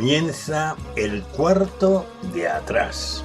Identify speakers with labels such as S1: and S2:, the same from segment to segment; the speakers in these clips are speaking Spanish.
S1: Comienza el cuarto de atrás.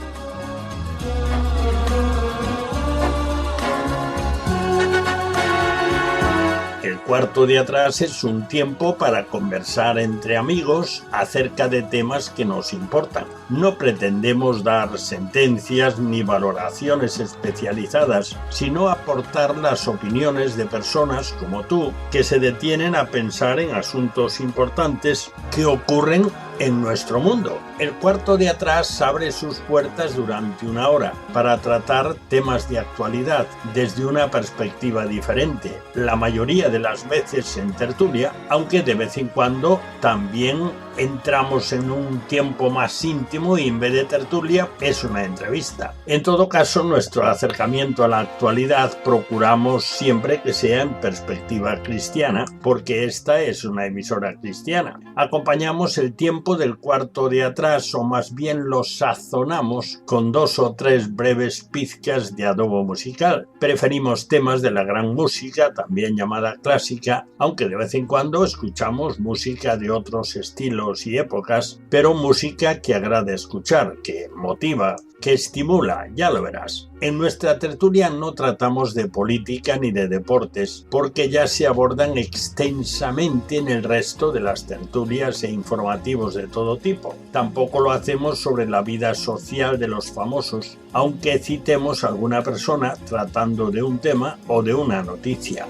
S1: El cuarto de atrás es un tiempo para conversar entre amigos acerca de temas que nos importan. No pretendemos dar sentencias ni valoraciones especializadas, sino aportar las opiniones de personas como tú que se detienen a pensar en asuntos importantes que ocurren en nuestro mundo. El cuarto de atrás abre sus puertas durante una hora para tratar temas de actualidad desde una perspectiva diferente, la mayoría de las veces en tertulia, aunque de vez en cuando también entramos en un tiempo más íntimo y en vez de tertulia es una entrevista. En todo caso, nuestro acercamiento a la actualidad procuramos siempre que sea en perspectiva cristiana, porque esta es una emisora cristiana. Acompañamos el tiempo del cuarto de atrás, o más bien lo sazonamos con 2 o 3 breves pizcas de adobo musical. Preferimos temas de la gran música, también llamada clásica, aunque de vez en cuando escuchamos música de otros estilos y épocas, pero música que agrada escuchar, que motiva, que estimula, ya lo verás. En nuestra tertulia no tratamos de política ni de deportes, porque ya se abordan extensamente en el resto de las tertulias e informativos de todo tipo. Tampoco lo hacemos sobre la vida social de los famosos, aunque citemos a alguna persona tratando de un tema o de una noticia.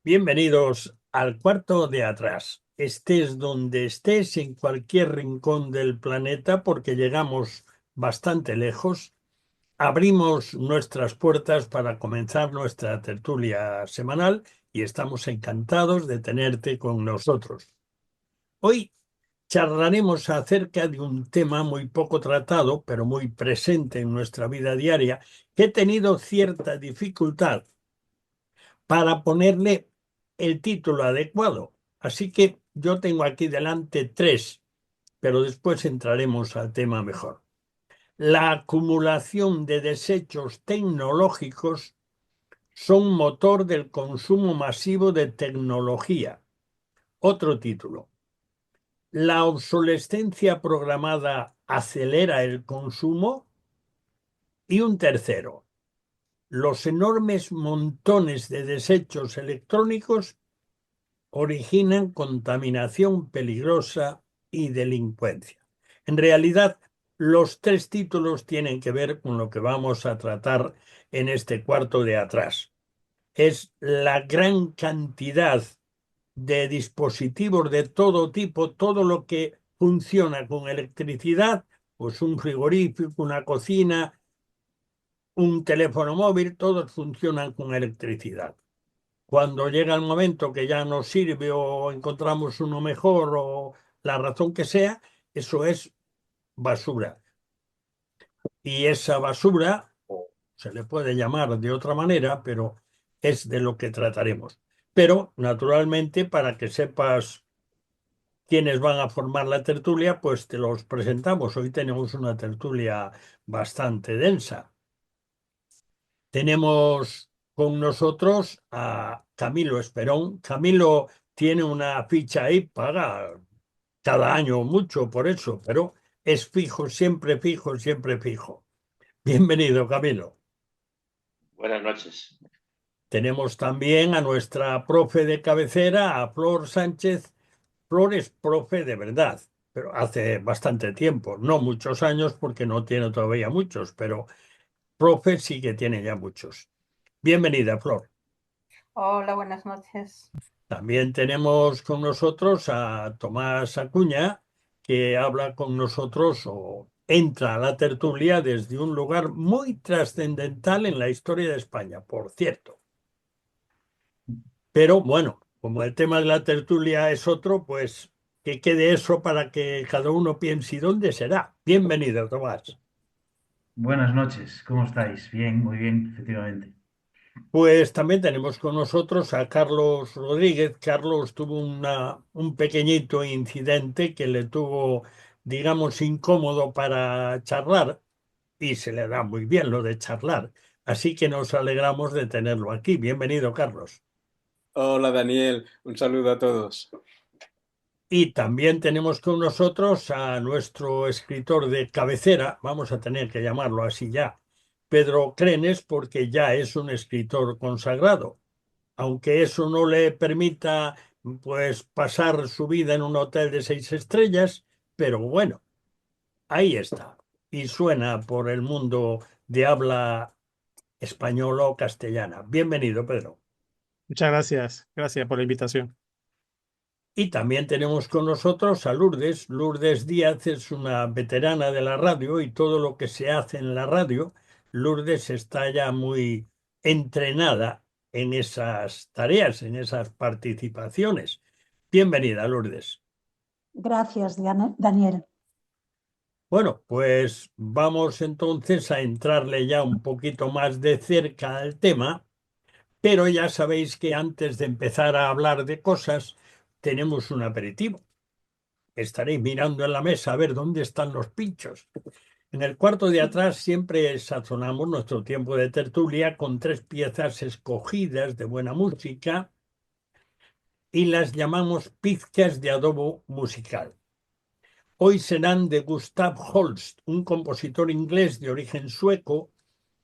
S1: Bienvenidos al cuarto de atrás. Estés donde estés, en cualquier rincón del planeta, porque llegamos bastante lejos, abrimos nuestras puertas para comenzar nuestra tertulia semanal y estamos encantados de tenerte con nosotros. Hoy charlaremos acerca de un tema muy poco tratado, pero muy presente en nuestra vida diaria, que he tenido cierta dificultad para ponerle el título adecuado. Así que yo tengo aquí delante 3, pero después entraremos al tema mejor. La acumulación de desechos tecnológicos son motor del consumo masivo de tecnología. Otro título. La obsolescencia programada acelera el consumo. Y un tercero. Los enormes montones de desechos electrónicos originan contaminación peligrosa y delincuencia. En realidad, los 3 títulos tienen que ver con lo que vamos a tratar en este cuarto de atrás. Es la gran cantidad de dispositivos de todo tipo, todo lo que funciona con electricidad, pues un frigorífico, una cocina, un teléfono móvil, todos funcionan con electricidad. Cuando llega el momento que ya nos sirve o encontramos uno mejor o la razón que sea, eso es basura. Y esa basura, o se le puede llamar de otra manera, pero es de lo que trataremos. Pero, naturalmente, para que sepas quiénes van a formar la tertulia, pues te los presentamos. Hoy tenemos una tertulia bastante densa. Tenemos con nosotros a Camilo Esperón. Camilo tiene una ficha ahí, paga cada año mucho por eso, pero es fijo, siempre fijo, siempre fijo. Bienvenido, Camilo.
S2: Buenas noches.
S1: Tenemos también a nuestra profe de cabecera, a Flor Sánchez. Flor es profe de verdad, pero hace bastante tiempo, no muchos años porque no tiene todavía muchos, pero profe sí que tiene ya muchos. Bienvenida, Flor.
S3: Hola, buenas noches.
S1: También tenemos con nosotros a Tomás Acuña, que habla con nosotros o entra a la tertulia desde un lugar muy trascendental en la historia de España, por cierto. Pero bueno, como el tema de la tertulia es otro, pues que quede eso para que cada uno piense dónde será. Bienvenido, Tomás.
S4: Buenas noches, ¿cómo estáis? Bien, muy bien, efectivamente.
S1: Pues también tenemos con nosotros a Carlos Rodríguez. Carlos tuvo un pequeñito incidente que le tuvo, digamos, incómodo para charlar, y se le da muy bien lo de charlar, Así que nos alegramos de tenerlo aquí. Bienvenido, Carlos.
S5: Hola Daniel, un saludo a todos.
S1: Y también tenemos con nosotros a nuestro escritor de cabecera, vamos a tener que llamarlo así ya, Pedro Crenes, porque ya es un escritor consagrado. Aunque eso no le permita, pues, pasar su vida en un hotel de 6 estrellas, pero bueno, ahí está. Y suena por el mundo de habla española o castellana. Bienvenido, Pedro.
S6: Muchas gracias. Gracias por la invitación.
S1: Y también tenemos con nosotros a Lourdes. Lourdes Díaz es una veterana de la radio y todo lo que se hace en la radio, Lourdes está ya muy entrenada en esas tareas, en esas participaciones. Bienvenida, Lourdes.
S7: Gracias, Daniel.
S1: Bueno, pues vamos entonces a entrarle ya un poquito más de cerca al tema, pero ya sabéis que antes de empezar a hablar de cosas, tenemos un aperitivo. Estaréis mirando en la mesa a ver dónde están los pinchos. En el cuarto de atrás siempre sazonamos nuestro tiempo de tertulia con 3 piezas escogidas de buena música y las llamamos pizcas de adobo musical. Hoy serán de Gustav Holst, un compositor inglés de origen sueco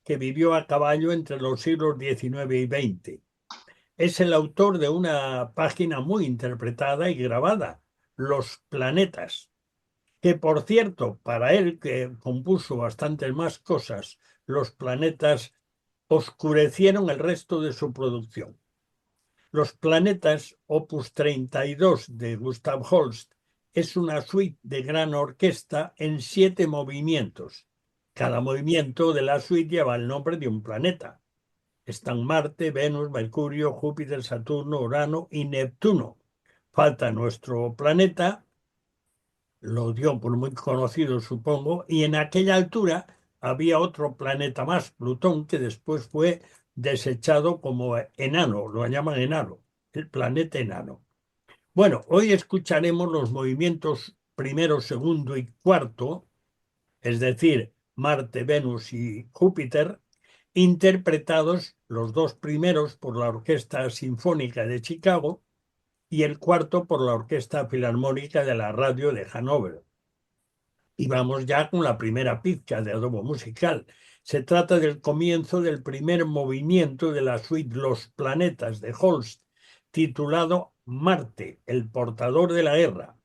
S1: que vivió a caballo entre los siglos XIX y XX. Es el autor de una página muy interpretada y grabada, Los Planetas, que por cierto, para él, que compuso bastantes más cosas, Los Planetas oscurecieron el resto de su producción. Los Planetas, opus 32 de Gustav Holst, es una suite de gran orquesta en 7 movimientos. Cada movimiento de la suite lleva el nombre de un planeta. Están Marte, Venus, Mercurio, Júpiter, Saturno, Urano y Neptuno. Falta nuestro planeta, lo dio por muy conocido, supongo, y en aquella altura había otro planeta más, Plutón, que después fue desechado como enano, lo llaman enano, el planeta enano. Bueno, hoy escucharemos los movimientos primero, segundo y cuarto, es decir, Marte, Venus y Júpiter, interpretados los 2 primeros por la Orquesta Sinfónica de Chicago y el cuarto por la Orquesta Filarmónica de la Radio de Hannover. Y vamos ya con la primera pizca de adobo musical. Se trata del comienzo del primer movimiento de la suite Los Planetas de Holst, titulado Marte, el portador de la guerra,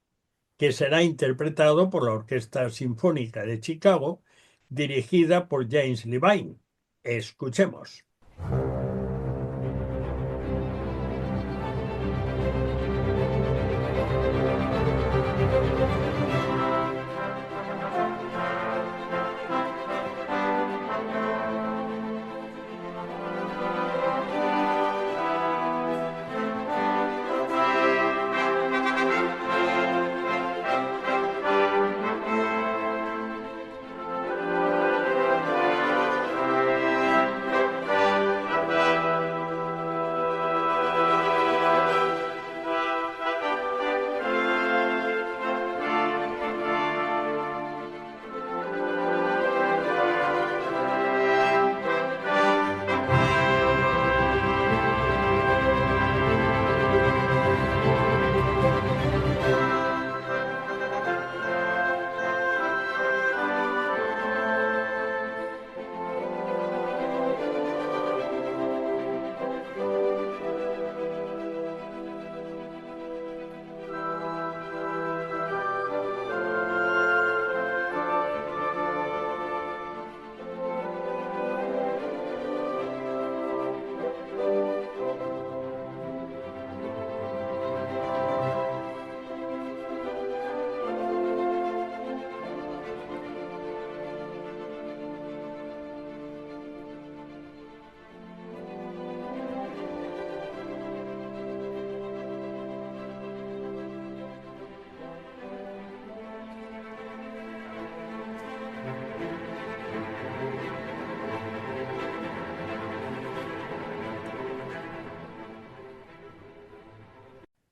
S1: que será interpretado por la Orquesta Sinfónica de Chicago, dirigida por James Levine. Escuchemos.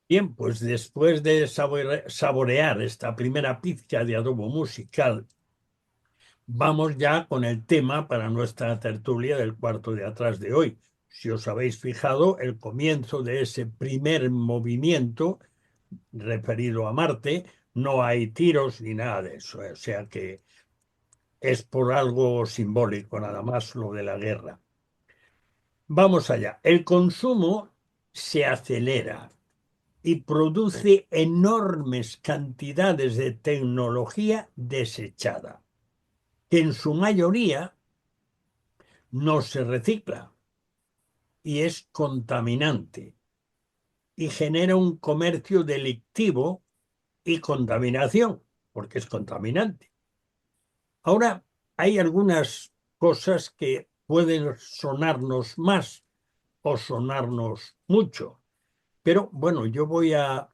S1: Bien, pues después de saborear esta primera pizca de adobo musical, Vamos ya con el tema para nuestra tertulia del cuarto de atrás de hoy. Si os habéis fijado, el comienzo de ese primer movimiento referido a Marte, no hay tiros ni nada de eso, o sea que es por algo simbólico, nada más lo de la guerra. Vamos allá. El consumo se acelera y produce enormes cantidades de tecnología desechada, que en su mayoría no se recicla y es contaminante y genera un comercio delictivo y contaminación, porque es contaminante. Ahora, hay algunas cosas que pueden sonarnos más o sonarnos mucho, pero bueno, yo voy a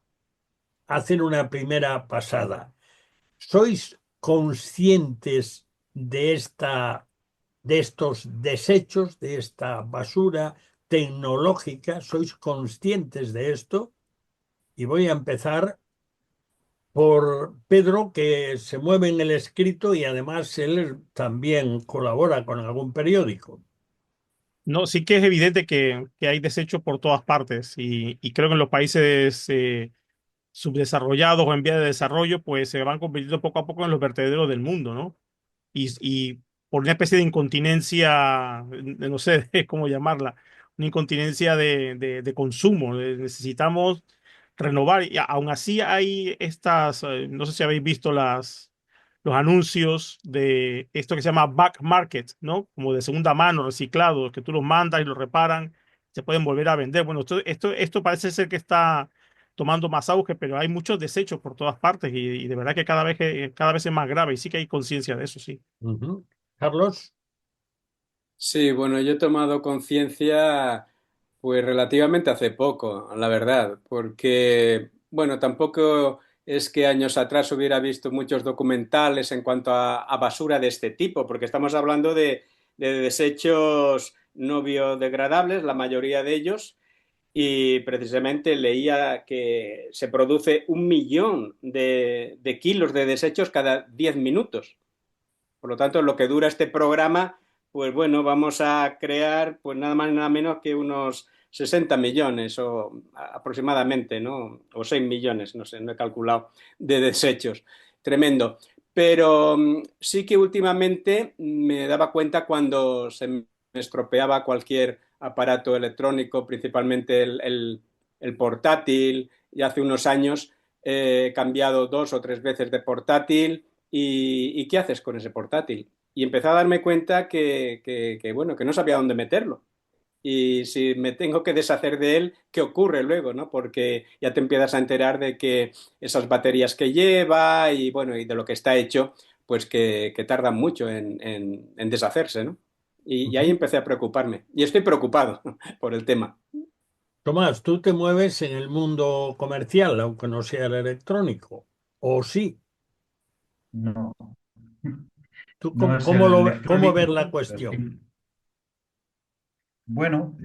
S1: hacer una primera pasada. ¿Sois conscientes de estos desechos, de esta basura tecnológica? ¿Sois conscientes de esto? Y voy a empezar por Pedro, que se mueve en el escrito y además él también colabora con algún periódico.
S6: No, sí que es evidente que hay desechos por todas partes y creo que en los países subdesarrollados o en vía de desarrollo, pues se van convirtiendo poco a poco en los vertederos del mundo, ¿no? Y por una especie de incontinencia, no sé cómo llamarla, una incontinencia de consumo. Necesitamos renovar y aún así hay estas, no sé si habéis visto los anuncios de esto que se llama back market, ¿no? Como de segunda mano, reciclado, que tú los mandas y los reparan, se pueden volver a vender. Bueno, esto parece ser que está tomando más auge, pero hay muchos desechos por todas partes y de verdad que cada vez es más grave y sí que hay conciencia de eso, sí.
S1: Ujú. Carlos.
S5: Sí, bueno, yo he tomado conciencia pues relativamente hace poco, la verdad, porque, bueno, tampoco es que años atrás hubiera visto muchos documentales en cuanto a basura de este tipo, porque estamos hablando de desechos no biodegradables, la mayoría de ellos, y precisamente leía que se produce 1 millón de kilos de desechos cada 10 minutos. Por lo tanto, lo que dura este programa, pues bueno, vamos a crear pues nada más y nada menos que unos 60 millones o aproximadamente, ¿no? O 6 millones, no sé, no he calculado, de desechos. Tremendo. Pero sí que últimamente me daba cuenta cuando se me estropeaba cualquier aparato electrónico, principalmente el portátil, y hace unos años he cambiado 2 o 3 veces de portátil. ¿Y qué haces con ese portátil? Y empecé a darme cuenta bueno, que no sabía dónde meterlo. Y si me tengo que deshacer de él, ¿qué ocurre luego, no? Porque ya te empiezas a enterar de que esas baterías que lleva y bueno, y de lo que está hecho, pues que tardan mucho en deshacerse, ¿no? Y ahí
S1: Ujú.
S5: empecé a preocuparme. Y estoy preocupado por el tema.
S1: Tomás, tú te mueves en el mundo comercial, aunque no sea el electrónico. ¿O sí?
S4: No,
S1: ¿Tú
S4: no es
S1: cómo
S4: el
S1: cómo ver la
S4: electrónico, pero
S1: cuestión?
S4: sí. Bueno,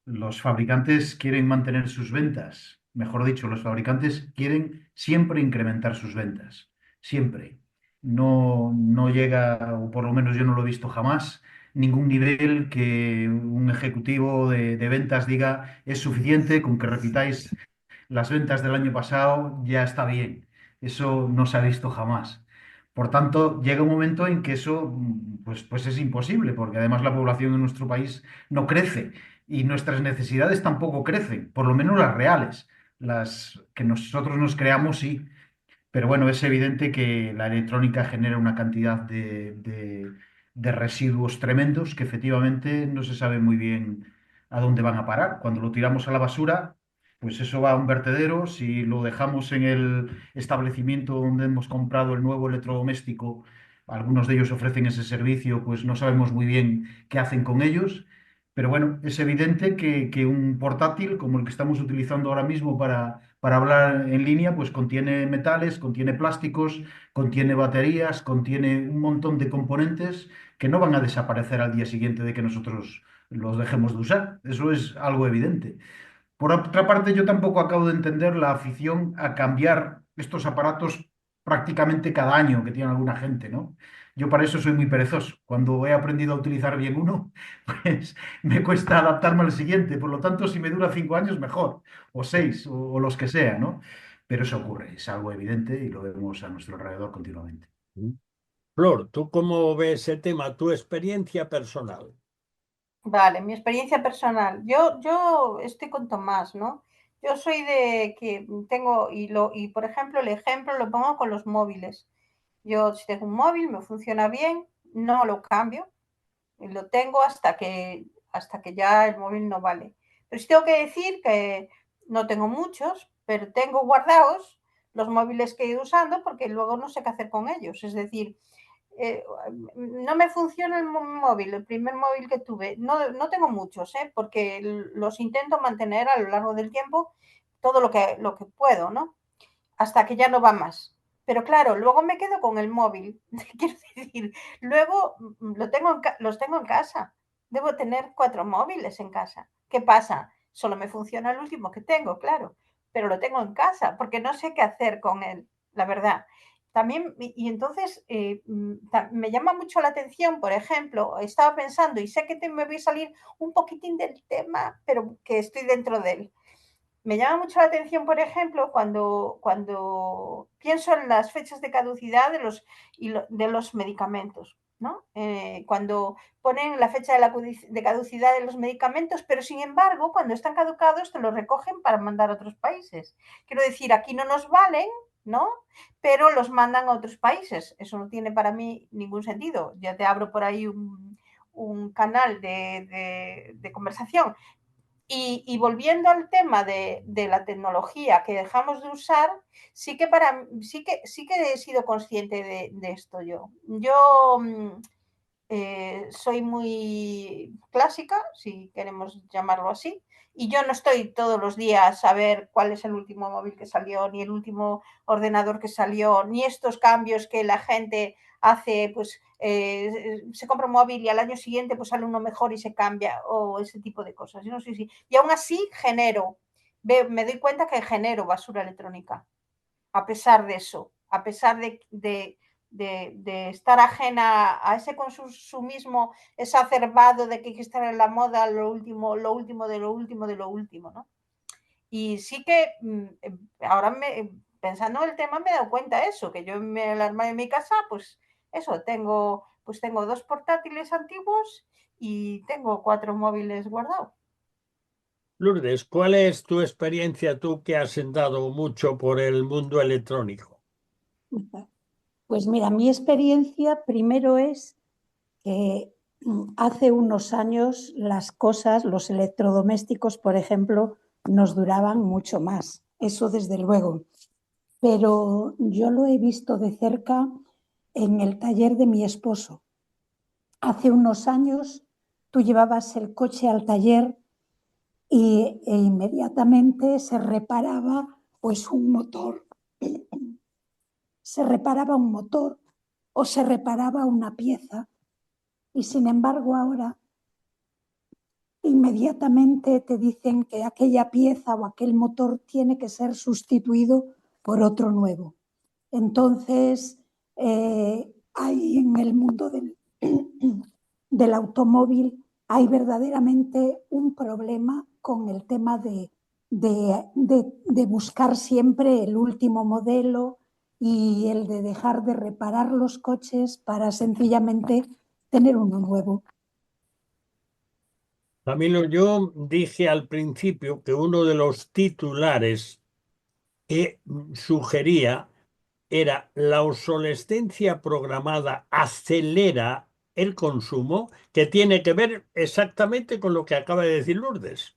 S4: los fabricantes quieren mantener sus ventas. Mejor dicho, los fabricantes quieren siempre incrementar sus ventas. Siempre. No llega, o por lo menos yo no lo he visto jamás, ningún nivel que un ejecutivo de ventas diga es suficiente con que repitáis las ventas del año pasado, ya está bien. Eso no se ha visto jamás. Por tanto, llega un momento en que eso pues es imposible, porque además la población en nuestro país no crece y nuestras necesidades tampoco crecen, por lo menos las reales. Las que nosotros nos creamos, sí. Pero bueno, es evidente que la electrónica genera una cantidad de residuos tremendos que efectivamente no se sabe muy bien a dónde van a parar. Cuando lo tiramos a la basura, pues eso va a un vertedero. Si lo dejamos en el establecimiento donde hemos comprado el nuevo electrodoméstico, algunos de ellos ofrecen ese servicio, pues no sabemos muy bien qué hacen con ellos. Pero bueno, es evidente que un portátil como el que estamos utilizando ahora mismo para hablar en línea, pues contiene metales, contiene plásticos, contiene baterías, contiene un montón de componentes que no van a desaparecer al día siguiente de que nosotros los dejemos de usar. Eso es algo evidente. Por otra parte, yo tampoco acabo de entender la afición a cambiar estos aparatos prácticamente cada año que tiene alguna gente, ¿no? Yo para eso soy muy perezoso. Cuando he aprendido a utilizar bien uno, pues me cuesta adaptarme al siguiente. Por lo tanto, si me dura 5 años, mejor, o 6, o los que sea, ¿no? Pero eso ocurre, es algo evidente y lo vemos a nuestro alrededor continuamente.
S1: Flor, ¿tú cómo ves ese tema, tu experiencia personal?
S3: Vale, mi experiencia personal. Yo estoy con Tomás, ¿no? Yo soy de que tengo, y por ejemplo, el ejemplo lo pongo con los móviles. Yo si tengo un móvil, me funciona bien, no lo cambio, y lo tengo hasta que ya el móvil no vale. Pero sí tengo que decir que no tengo muchos, pero tengo guardados los móviles que he ido usando porque luego no sé qué hacer con ellos. Es decir, eh, no me funciona el móvil, el primer móvil que tuve. No tengo muchos, porque los intento mantener a lo largo del tiempo todo lo que puedo, ¿no? Hasta que ya no va más. Pero claro, luego me quedo con el móvil. Quiero decir, luego los tengo en casa. Debo tener 4 móviles en casa. ¿Qué pasa? Solo me funciona el último que tengo, claro, pero lo tengo en casa porque no sé qué hacer con él, la verdad. También, y entonces me llama mucho la atención, por ejemplo, estaba pensando, y sé que me voy a salir un poquitín del tema, pero que estoy dentro de él. Me llama mucho la atención, por ejemplo, cuando pienso en las fechas de caducidad de los medicamentos, ¿no? Cuando ponen la fecha de caducidad de los medicamentos, pero sin embargo, cuando están caducados, te los recogen para mandar a otros países. Quiero decir, aquí no nos valen, ¿no? Pero los mandan a otros países. Eso no tiene para mí ningún sentido. Ya te abro por ahí un canal de conversación. Y volviendo al tema de la tecnología que dejamos de usar, sí que he sido consciente de esto yo. Yo soy muy clásica, si queremos llamarlo así, y yo no estoy todos los días a ver cuál es el último móvil que salió, ni el último ordenador que salió, ni estos cambios que la gente hace, pues se compra un móvil y al año siguiente pues sale uno mejor y se cambia, o ese tipo de cosas. Yo no sé si... Y aún así me doy cuenta que genero basura electrónica, a pesar de eso, a pesar de estar ajena a ese consumismo exacerbado de que hay que estar en la moda, lo último de lo último de lo último, ¿no? Y sí que ahora pensando en el tema me he dado cuenta de eso, que yo en el armario de mi casa, pues eso, tengo 2 portátiles antiguos y tengo 4 móviles guardados.
S1: Lourdes, ¿cuál es tu experiencia, tú que has andado mucho por el mundo electrónico?
S7: Pues mira, mi experiencia primero es que hace unos años las cosas, los electrodomésticos, por ejemplo, nos duraban mucho más. Eso desde luego. Pero yo lo he visto de cerca en el taller de mi esposo. Hace unos años tú llevabas el coche al taller e inmediatamente se reparaba pues un motor. Se reparaba un motor o se reparaba una pieza. Y sin embargo ahora inmediatamente te dicen que aquella pieza o aquel motor tiene que ser sustituido por otro nuevo. Entonces, hay en el mundo del automóvil, hay verdaderamente un problema con el tema de buscar siempre el último modelo y el de dejar de reparar los coches para sencillamente tener uno nuevo.
S1: Camilo, yo dije al principio que uno de los titulares que sugería era la obsolescencia programada acelera el consumo, que tiene que ver exactamente con lo que acaba de decir Lourdes.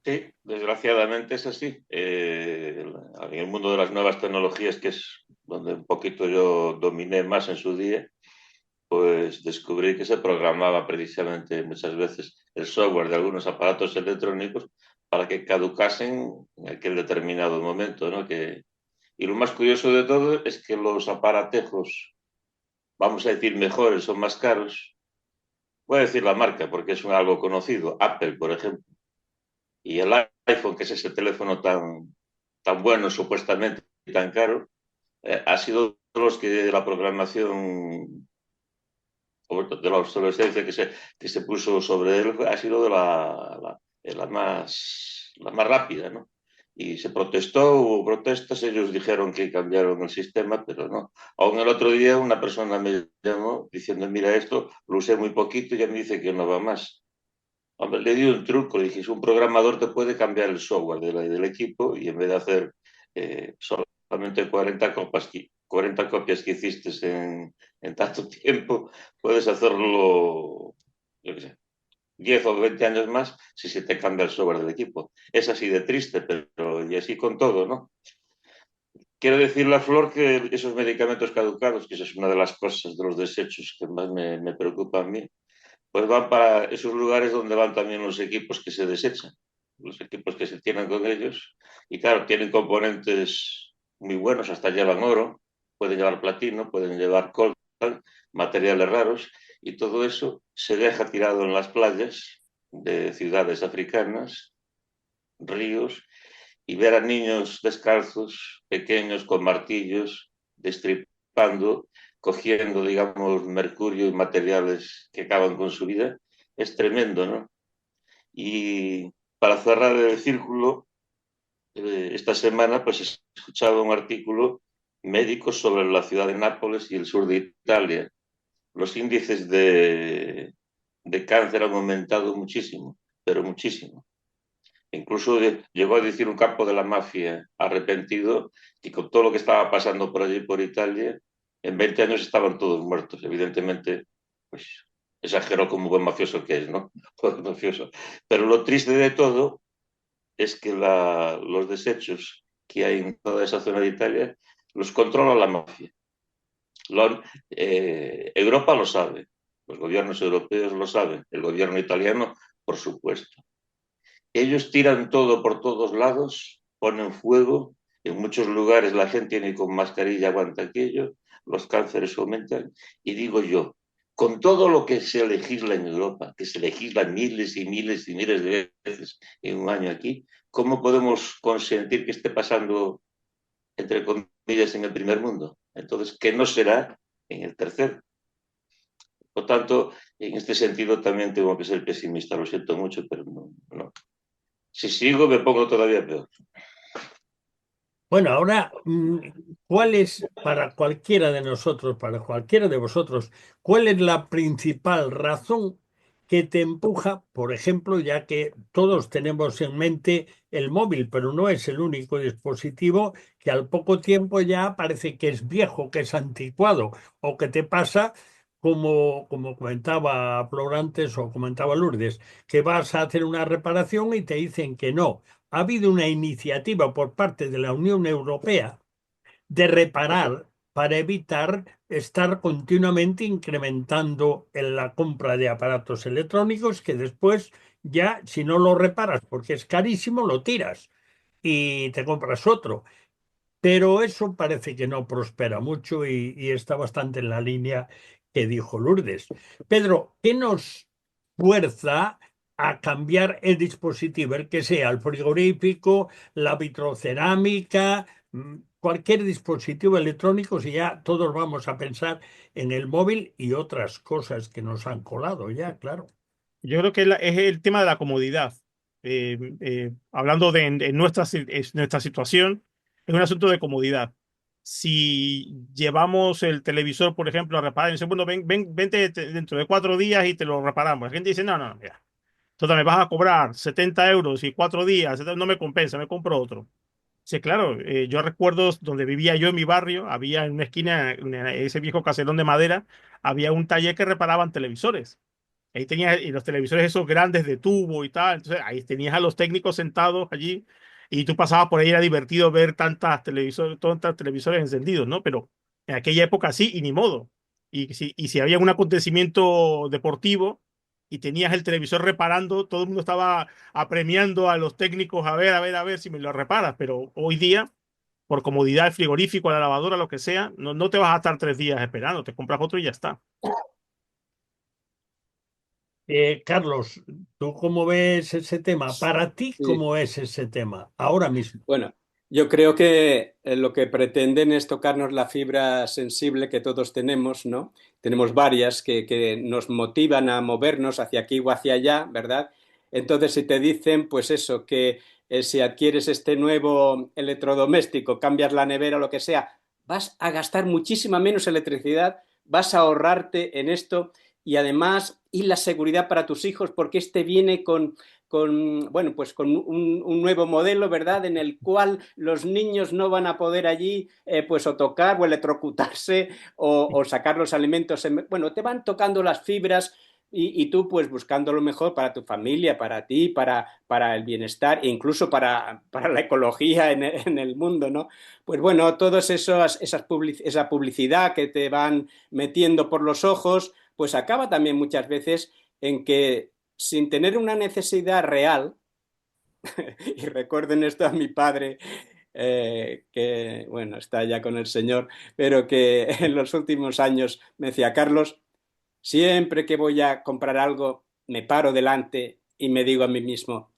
S2: Sí, desgraciadamente es así. En el mundo de las nuevas tecnologías, que es donde un poquito yo dominé más en su día, pues descubrí que se programaba precisamente muchas veces el software de algunos aparatos electrónicos para que caducasen en aquel determinado momento, ¿no? Y lo más curioso de todo es que los aparatejos, vamos a decir mejores o más caros, voy a decir la marca porque es algo conocido, Apple, por ejemplo, y el iPhone, que es ese teléfono tan bueno supuestamente y tan caro, ha sido de los que la programación, de la obsolescencia que se puso sobre él, ha sido de la más rápida, ¿no? Y se protestó, hubo protestas, ellos dijeron que cambiaron el sistema, pero no. Aún el otro día una persona me llamó diciendo, mira esto, lo usé muy poquito y ya me dice que no va más. Hombre, le di un truco, le dije, un programador te puede cambiar el software del equipo y en vez de hacer solamente 40 copias que hiciste en tanto tiempo, puedes hacerlo, yo qué sé, 10 o 20 años más si se te cambia el software del equipo. Es así de triste, pero y así con todo, ¿no? Quiero decir, la Flor, que esos medicamentos caducados, que esa es una de las cosas de los desechos que más me preocupa a mí, pues van para esos lugares donde van también los equipos que se desechan, los equipos que se tienen con ellos. Y claro, tienen componentes muy buenos, hasta llevan oro, pueden llevar platino, pueden llevar coltan, materiales raros, y todo eso se deja tirado en las playas de ciudades africanas, ríos, y ver a niños descalzos, pequeños, con martillos, destripando, cogiendo, digamos, mercurio y materiales que acaban con su vida, es tremendo, ¿no? Y para cerrar el círculo, esta semana pues he escuchado un artículo médico sobre la ciudad de Nápoles y el sur de Italia. Los índices de cáncer han aumentado muchísimo, pero muchísimo. Incluso llegó a decir un capo de la mafia arrepentido que con todo lo que estaba pasando por allí, por Italia, en 20 años estaban todos muertos. Evidentemente, pues exageró como buen mafioso que es, ¿no? Buen mafioso. Pero lo triste de todo es que los desechos que hay en toda esa zona de Italia los controla la mafia. Europa lo sabe, los gobiernos europeos lo saben, el gobierno italiano, por supuesto. Ellos tiran todo por todos lados, ponen fuego, en muchos lugares la gente ni con mascarilla aguanta aquello, los cánceres aumentan, y digo yo, con todo lo que se legisla en Europa, que se legisla miles y miles y miles de veces en un año aquí, ¿cómo podemos consentir que esté pasando, entre comillas, en el primer mundo? Entonces, ¿qué no será en el tercero? Por tanto, en este sentido también tengo que ser pesimista, lo siento mucho, pero no. Si sigo, me pongo todavía peor.
S1: Bueno, ahora, ¿cuál es para cualquiera de nosotros, para cualquiera de vosotros, cuál es la principal razón que te empuja, por ejemplo, ya que todos tenemos en mente el móvil, pero no es el único dispositivo que al poco tiempo ya parece que es viejo, que es anticuado, o que te pasa como comentaba Flor antes o comentaba Lourdes, que vas a hacer una reparación y te dicen que no. Ha habido una iniciativa por parte de la Unión Europea de reparar para evitar estar continuamente incrementando en la compra de aparatos electrónicos que después ya, si no lo reparas porque es carísimo, lo tiras y te compras otro. Pero eso parece que no prospera mucho y está bastante en la línea que dijo Lourdes. Pedro, ¿qué nos fuerza a cambiar el dispositivo, el que sea, el frigorífico, la vitrocerámica, cualquier dispositivo electrónico, si ya todos vamos a pensar en el móvil y otras cosas que nos han colado ya, claro?
S6: Yo creo que es el tema de la comodidad. Hablando de en nuestra situación, es un asunto de comodidad. Si llevamos el televisor, por ejemplo, a reparar, y dice, bueno, vente dentro de 4 días y te lo reparamos. La gente dice, no, no, mira, entonces me vas a cobrar 70 euros y 4 días, no me compensa, me compro otro. Sí, claro, yo recuerdo donde vivía yo en mi barrio, había en una esquina, en ese viejo caserón de madera, había un taller que reparaban televisores. Ahí tenías y los televisores esos grandes de tubo y tal. Entonces ahí tenías a los técnicos sentados allí y tú pasabas por ahí, era divertido ver tantos televisores encendidos, ¿no? Pero en aquella época sí y ni modo. Y si había un acontecimiento deportivo y tenías el televisor reparando, todo el mundo estaba apremiando a los técnicos a ver, a ver, a ver si me lo reparas. Pero hoy día, por comodidad, el frigorífico, la lavadora, lo que sea, no te vas a estar 3 días esperando, te compras otro y ya está.
S1: Carlos, ¿tú cómo ves ese tema? Para ti,
S5: Sí.
S1: ¿cómo es ese tema ahora mismo?
S5: Bueno, Yo creo que lo que pretenden es tocarnos la fibra sensible que todos tenemos, ¿no? Tenemos varias que nos motivan a movernos hacia aquí o hacia allá, ¿verdad? Entonces, si te dicen, pues eso, que si adquieres este nuevo electrodoméstico, cambias la nevera o lo que sea, vas a gastar muchísima menos electricidad, vas a ahorrarte en esto y además, y la seguridad para tus hijos, porque este viene bueno, pues con un nuevo modelo, ¿verdad? En el cual los niños no van a poder allí, pues o tocar o electrocutarse o sacar los alimentos. Bueno, te van tocando las fibras y tú pues buscando lo mejor para tu familia, para ti, para el bienestar e incluso para la ecología en el mundo, ¿no? Pues bueno, todas esa publicidad que te van metiendo por los ojos, pues acaba también muchas veces en que sin tener una necesidad real, y recuerden esto a mi padre, que bueno, está ya con el Señor, pero que en los últimos años me decía, Carlos, siempre que voy a comprar algo, me paro delante y me digo a mí mismo,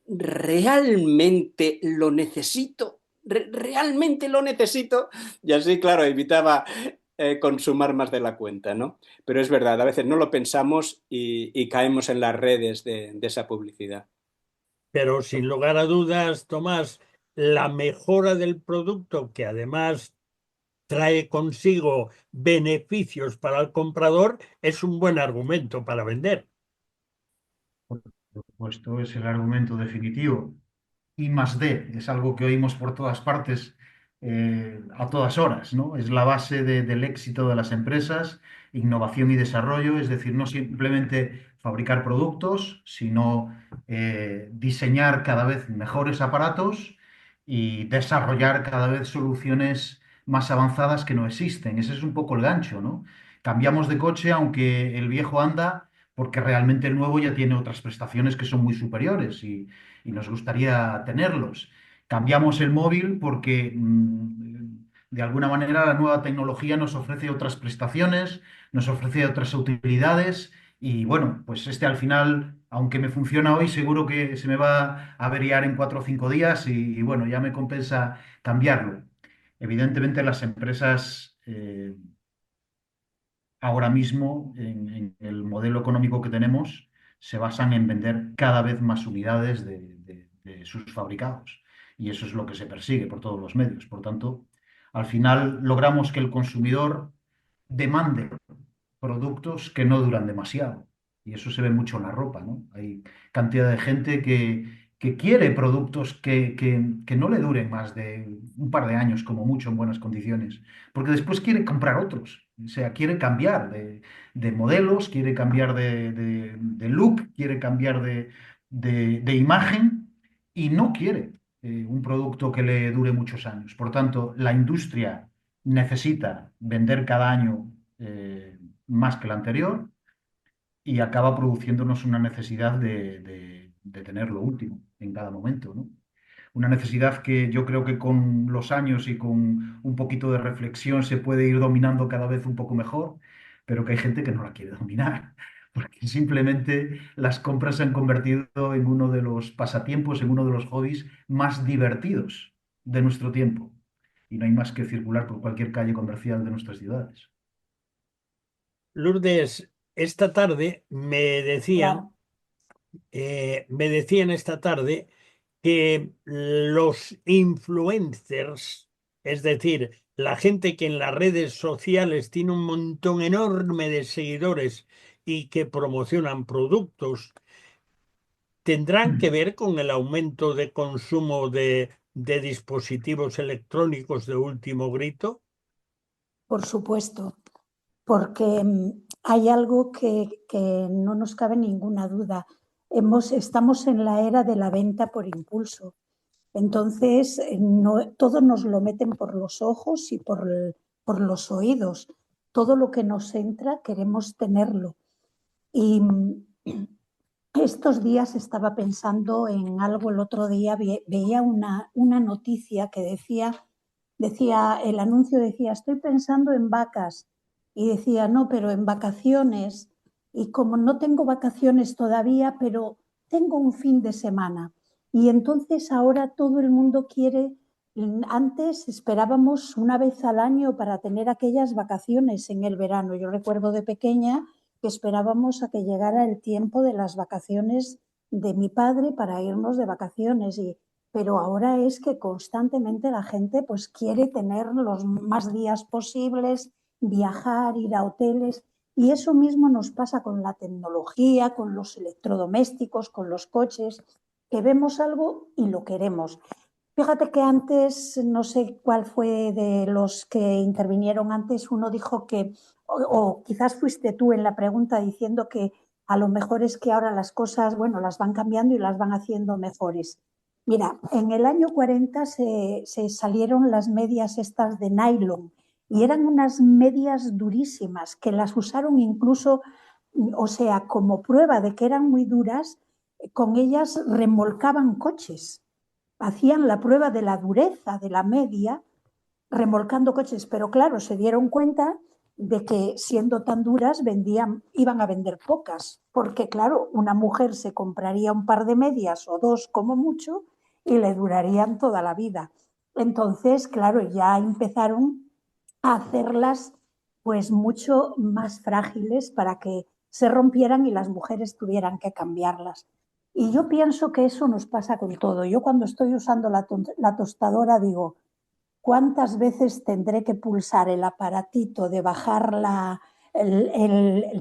S5: ¿realmente lo necesito? ¿Realmente lo necesito? Y así, claro, evitaba consumar más de la cuenta, ¿no? Pero es verdad, a veces no lo pensamos y caemos en las redes de esa publicidad.
S1: Pero sin lugar a dudas, Tomás, la mejora del producto, que además trae consigo beneficios para el comprador, es un buen argumento para vender.
S4: Por supuesto, es el argumento definitivo. I más D es algo que oímos por todas partes a todas horas, ¿no? Es la base del éxito de las empresas, innovación y desarrollo, es decir, no simplemente fabricar productos, sino diseñar cada vez mejores aparatos y desarrollar cada vez soluciones más avanzadas que no existen. Ese es un poco el gancho, ¿no? Cambiamos de coche aunque el viejo anda, porque realmente el nuevo ya tiene otras prestaciones que son muy superiores y nos gustaría tenerlos. Cambiamos el móvil porque de alguna manera la nueva tecnología nos ofrece otras prestaciones, nos ofrece otras utilidades y bueno, pues este al final, aunque me funciona hoy, seguro que se me va a averiar en 4 o 5 días y bueno, ya me compensa cambiarlo. Evidentemente las empresas ahora mismo en el modelo económico que tenemos se basan en vender cada vez más unidades de sus fabricados. Y eso es lo que se persigue por todos los medios. Por tanto, al final logramos que el consumidor demande productos que no duran demasiado. Y eso se ve mucho en la ropa, ¿no? Hay cantidad de gente que quiere productos que no le duren más de un par de años, como mucho, en buenas condiciones, porque después quiere comprar otros. O sea, quiere cambiar de modelos, quiere cambiar de look, quiere cambiar de imagen y no quiere un producto que le dure muchos años. Por tanto, la industria necesita vender cada año más que la anterior y acaba produciéndonos una necesidad de tener lo último en cada momento, ¿no? Una necesidad que yo creo que con los años y con un poquito de reflexión se puede ir dominando cada vez un poco mejor, pero que hay gente que no la quiere dominar, porque simplemente las compras se han convertido en uno de los pasatiempos, en uno de los hobbies más divertidos de nuestro tiempo. Y no hay más que circular por cualquier calle comercial de nuestras ciudades.
S1: Lourdes, esta tarde
S7: Claro.
S1: me decían esta tarde que los influencers, es decir, la gente que en las redes sociales tiene un montón enorme de seguidores y que promocionan productos, tendrán que ver con el aumento de consumo de dispositivos electrónicos de último grito.
S7: Por supuesto, porque hay algo que no nos cabe ninguna duda. Estamos en la era de la venta por impulso. Entonces, todo nos lo meten por los ojos y por los oídos. Todo lo que nos entra queremos tenerlo. Y estos días estaba pensando en algo. El otro día veía una noticia que decía, el anuncio decía, estoy pensando en vacas. Y decía, no, pero en vacaciones. Y como no tengo vacaciones todavía, pero tengo un fin de semana. Y entonces ahora todo el mundo quiere Antes esperábamos una vez al año para tener aquellas vacaciones en el verano. Yo recuerdo de pequeña que esperábamos a que llegara el tiempo de las vacaciones de mi padre para irnos de vacaciones. Pero ahora es que constantemente la gente pues quiere tener los más días posibles, viajar, ir a hoteles. Y eso mismo nos pasa con la tecnología, con los electrodomésticos, con los coches, que vemos algo y lo queremos. Fíjate que antes, no sé cuál fue de los que intervinieron antes, uno dijo que, o quizás fuiste tú en la pregunta diciendo que a lo mejor es que ahora las cosas, bueno, las van cambiando y las van haciendo mejores. Mira, en el año 40 se salieron las medias estas de nylon y eran unas medias durísimas que las usaron incluso, o sea, como prueba de que eran muy duras, con ellas remolcaban coches. Hacían la prueba de la dureza de la media remolcando coches, pero claro, se dieron cuenta de que siendo tan duras iban a vender pocas, porque claro, una mujer se compraría un par de medias o dos como mucho y le durarían toda la vida. Entonces, claro, ya empezaron a hacerlas pues mucho más frágiles para que se rompieran y las mujeres tuvieran que cambiarlas. Y yo pienso que eso nos pasa con todo. Yo cuando estoy usando la tostadora digo, ¿cuántas veces tendré que pulsar el aparatito de bajar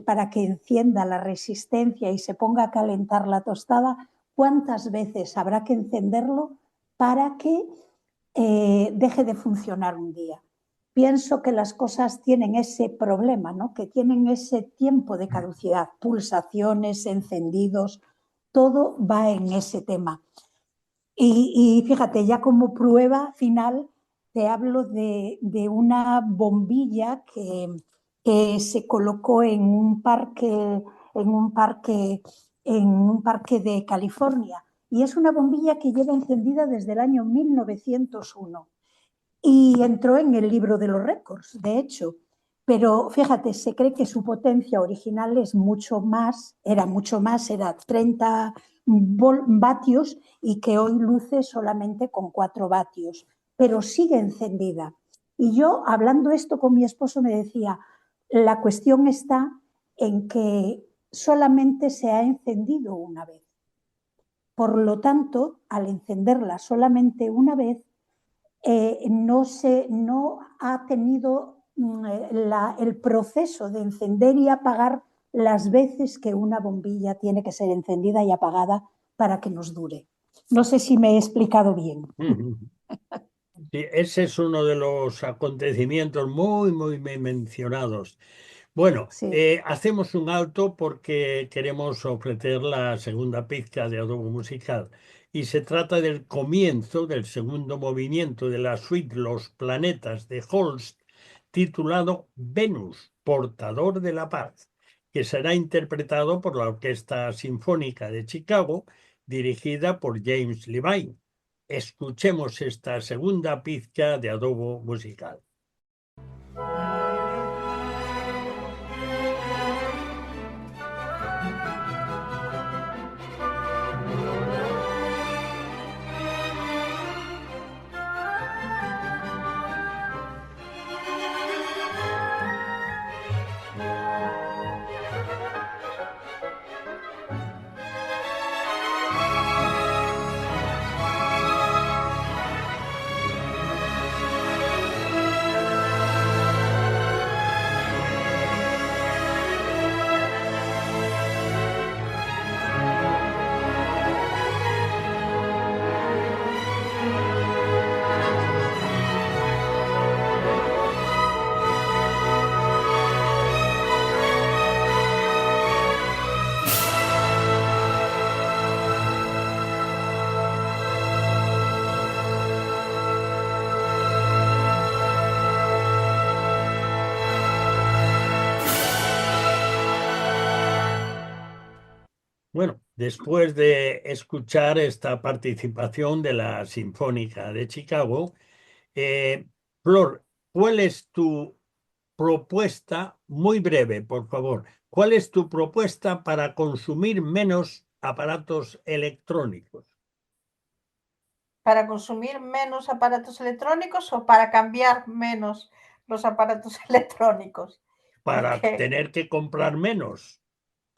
S7: para que encienda la resistencia y se ponga a calentar la tostada? ¿Cuántas veces habrá que encenderlo para que deje de funcionar un día? Pienso que las cosas tienen ese problema, ¿no? Que tienen ese tiempo de caducidad, pulsaciones, encendidos, todo va en ese tema. Y fíjate, ya como prueba final, te hablo de una bombilla que se colocó en un parque de California. Y es una bombilla que lleva encendida desde el año 1901 y entró en el libro de los récords, de hecho. Pero fíjate, se cree que su potencia original es era 30 vatios y que hoy luce solamente con 4 vatios, pero sigue encendida. Y yo, hablando esto con mi esposo, me decía, la cuestión está en que solamente se ha encendido una vez. Por lo tanto, al encenderla solamente una vez, no ha tenido el proceso de encender y apagar las veces que una bombilla tiene que ser encendida y apagada para que nos dure. No sé si me he explicado bien.
S1: Sí, ese es uno de los acontecimientos muy mencionados. Bueno,
S7: Sí.
S1: hacemos un alto porque queremos ofrecer la segunda pizca de adobo musical y se trata del comienzo del segundo movimiento de la suite Los Planetas de Holst, titulado Venus, portador de la paz, que será interpretado por la Orquesta Sinfónica de Chicago, dirigida por James Levine. Escuchemos esta segunda pizca de adobo musical. Bueno, después de escuchar esta participación de la Sinfónica de Chicago, Flor, ¿cuál es tu propuesta? Muy breve, por favor. ¿Cuál es tu propuesta para consumir menos aparatos electrónicos?
S3: ¿Para consumir menos aparatos electrónicos o para cambiar menos los aparatos electrónicos?
S1: Para
S3: Porque,
S1: tener que comprar menos.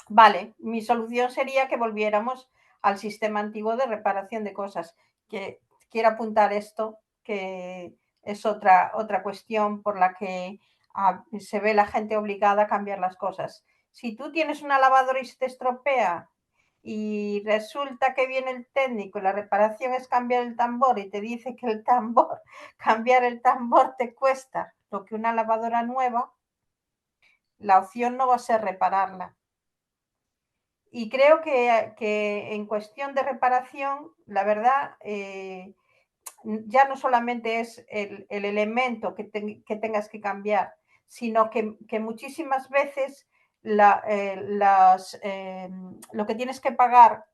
S3: vale, mi solución sería que volviéramos al sistema antiguo de reparación de cosas. Que quiero apuntar esto, que es otra cuestión por la que se ve la gente obligada a cambiar las cosas. Si tú tienes una lavadora y se te estropea y resulta que viene el técnico y la reparación es cambiar el tambor y te dice que el tambor, cambiar el tambor te cuesta lo que una lavadora nueva, la opción no va a ser repararla. Y creo que en cuestión de reparación, la verdad, ya no solamente es el elemento que tengas que cambiar, sino que muchísimas veces lo que tienes que pagar